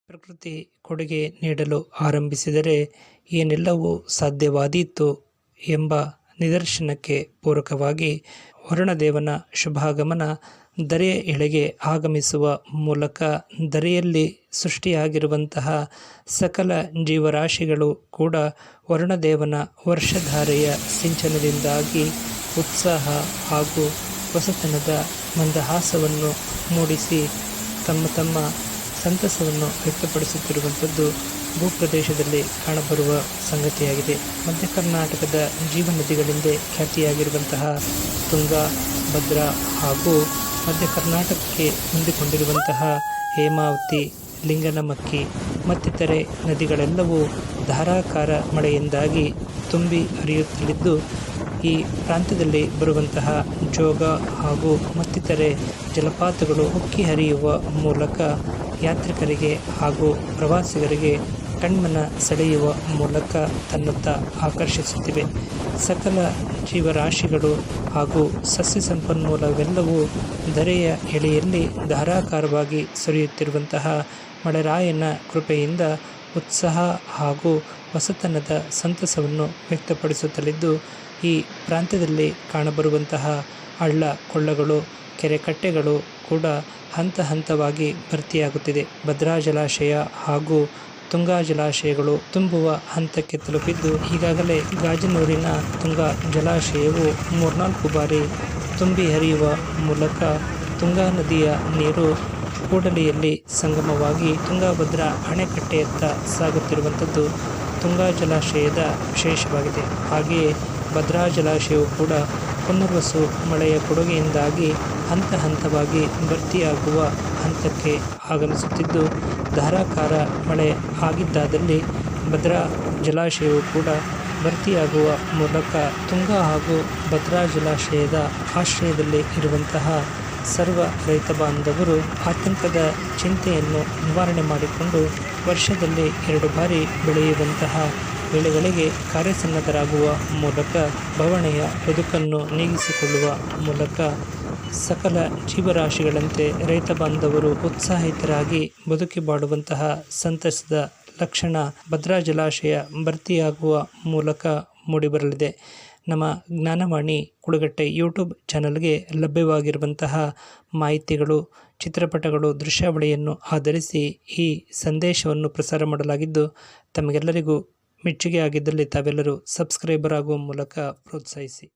ಪ್ರಕೃತಿ ಕೊಡುಗೆ ನೀಡಲು ಆರಂಭಿಸಿದರೆ ಏನೆಲ್ಲವೂ ಸಾಧ್ಯವಾದೀತು ಎಂಬ ನಿದರ್ಶನಕ್ಕೆ ಪೂರಕವಾಗಿ ವರುಣದೇವನ ಶುಭಾಗಮನ ಧರೆಯ ಎಳೆಗೆ ಆಗಮಿಸುವ ಮೂಲಕ ಧರೆಯಲ್ಲಿ ಸೃಷ್ಟಿಯಾಗಿರುವಂತಹ ಸಕಲ ಜೀವರಾಶಿಗಳು ಕೂಡ ವರುಣದೇವನ ವರ್ಷಧಾರೆಯ ಸಿಂಚನದಿಂದಾಗಿ ಉತ್ಸಾಹ ಹಾಗೂ ಹೊಸತನದ ಮಂದಹಾಸವನ್ನು ಮೂಡಿಸಿ ತಮ್ಮ ಸಂತಸವನ್ನು ವ್ಯಕ್ತಪಡಿಸುತ್ತಿರುವಂಥದ್ದು ಭೂಪ್ರದೇಶದಲ್ಲಿ ಕಾಣಬರುವ ಸಂಗತಿಯಾಗಿದೆ. ಮಧ್ಯ ಕರ್ನಾಟಕದ ಜೀವನದಿಗಳೆಂದೇ ಖ್ಯಾತಿಯಾಗಿರುವಂತಹ ತುಂಗಾ, ಭದ್ರಾ ಹಾಗೂ ಮಧ್ಯ ಕರ್ನಾಟಕಕ್ಕೆ ಹೊಂದಿಕೊಂಡಿರುವಂತಹ ಹೇಮಾವತಿ, ಲಿಂಗನಮಕ್ಕಿ ಮತ್ತಿತರೆ ನದಿಗಳೆಲ್ಲವೂ ಧಾರಾಕಾರ ಮಳೆಯಿಂದಾಗಿ ತುಂಬಿ ಹರಿಯುತ್ತಲಿದ್ದು, ಈ ಪ್ರಾಂತ್ಯದಲ್ಲಿ ಬರುವಂತಹ ಜೋಗ ಹಾಗೂ ಮತ್ತಿತರೆ ಜಲಪಾತಗಳು ಉಕ್ಕಿ ಹರಿಯುವ ಮೂಲಕ ಯಾತ್ರಿಕರಿಗೆ ಹಾಗೂ ಪ್ರವಾಸಿಗರಿಗೆ ಕಣ್ಮನ ಸೆಳೆಯುವ ಮೂಲಕ ತನ್ನತ್ತ ಆಕರ್ಷಿಸುತ್ತಿವೆ. ಸಕಲ ಜೀವರಾಶಿಗಳು ಹಾಗೂ ಸಸ್ಯ ಸಂಪನ್ಮೂಲವೆಲ್ಲವೂ ಧರೆಯ ಎಳೆಯಲ್ಲಿ ಧಾರಾಕಾರವಾಗಿ ಸುರಿಯುತ್ತಿರುವಂತಹ ಮಳೆರಾಯನ ಕೃಪೆಯಿಂದ ಉತ್ಸಾಹ ಹಾಗೂ ಹೊಸತನದ ಸಂತಸವನ್ನು ವ್ಯಕ್ತಪಡಿಸುತ್ತಲಿದ್ದು, ಈ ಪ್ರಾಂತ್ಯದಲ್ಲಿ ಕಾಣಬರುವಂತಹ ಹಳ್ಳ ಕೊಳ್ಳಗಳು, ಕೆರೆ ಕಟ್ಟೆಗಳು ಕೂಡ ಹಂತ ಹಂತವಾಗಿ ಭರ್ತಿಯಾಗುತ್ತಿದೆ. ಭದ್ರಾ ಜಲಾಶಯ ಹಾಗೂ ತುಂಗಾ ಜಲಾಶಯಗಳು ತುಂಬುವ ಹಂತಕ್ಕೆ ತಲುಪಿದ್ದು, ಈಗಾಗಲೇ ಗಾಜನೂರಿನ ತುಂಗಾ ಜಲಾಶಯವು 3-4 ಬಾರಿ ತುಂಬಿ ಹರಿಯುವ ಮೂಲಕ ತುಂಗಾ ನದಿಯ ನೀರು ಕೂಡಲಿಯಲ್ಲಿ ಸಂಗಮವಾಗಿ ತುಂಗಭದ್ರಾ ಅಣೆಕಟ್ಟೆಯತ್ತ ಸಾಗುತ್ತಿರುವಂಥದ್ದು ತುಂಗಾ ಜಲಾಶಯದ ವಿಶೇಷವಾಗಿದೆ. ಹಾಗೆಯೇ ಭದ್ರಾ ಜಲಾಶಯವು ಕೂಡ ಪುನರ್ವಸು ಮಳೆಯ ಕೊಡುಗೆಯಿಂದಾಗಿ ಹಂತ ಹಂತವಾಗಿ ಭರ್ತಿಯಾಗುವ ಹಂತಕ್ಕೆ ಆಗಮಿಸುತ್ತಿದ್ದು, ಧಾರಾಕಾರ ಮಳೆ ಆಗಿದ್ದಾದಲ್ಲಿ ಭದ್ರಾ ಜಲಾಶಯವು ಕೂಡ ಭರ್ತಿಯಾಗುವ ಮೂಲಕ ತುಂಗಾ ಹಾಗೂ ಭದ್ರಾ ಜಲಾಶಯದ ಆಶ್ರಯದಲ್ಲಿ ಇರುವಂತಹ ಸರ್ವ ರೈತ ಬಾಂಧವರು ಆತಂಕದ ಚಿಂತೆಯನ್ನು ನಿವಾರಣೆ ಮಾಡಿಕೊಂಡು ವರ್ಷದಲ್ಲಿ 2 ಬಾರಿ ಬೆಳೆಯುವಂತಹ ಬೆಳೆಗಳಿಗೆ ಕಾರ್ಯಸನ್ನದ್ಧರಾಗುವ ಮೂಲಕ ಬವಣೆಯ ಬದುಕನ್ನು ನೀಗಿಸಿಕೊಳ್ಳುವ ಮೂಲಕ ಸಕಲ ಜೀವರಾಶಿಗಳಂತೆ ರೈತ ಬಾಂಧವರು ಉತ್ಸಾಹಿತರಾಗಿ ಬದುಕಿ ಬಾಳುವಂತಹ ಸಂತಸದ ಲಕ್ಷಣ ಭದ್ರಾ ಜಲಾಶಯ ಭರ್ತಿಯಾಗುವ ಮೂಲಕ ಮೂಡಿಬರಲಿದೆ. ನಮ್ಮ ಜ್ಞಾನವಾಣಿ ಕುಳಗಟ್ಟೆ ಯೂಟ್ಯೂಬ್ ಚಾನಲ್ಗೆ ಲಭ್ಯವಾಗಿರುವಂತಹ ಮಾಹಿತಿಗಳು, ಚಿತ್ರಪಟಗಳು, ದೃಶ್ಯಾವಳಿಯನ್ನು ಆಧರಿಸಿ ಈ ಸಂದೇಶವನ್ನು ಪ್ರಸಾರ ಮಾಡಲಾಗಿದ್ದು, ತಮಗೆಲ್ಲರಿಗೂ ಮೆಚ್ಚುಗೆ ಆಗಿದ್ದಲ್ಲಿ ತಾವೆಲ್ಲರೂ ಸಬ್ಸ್ಕ್ರೈಬರ್ ಆಗುವ ಮೂಲಕ ಪ್ರೋತ್ಸಾಹಿಸಿ.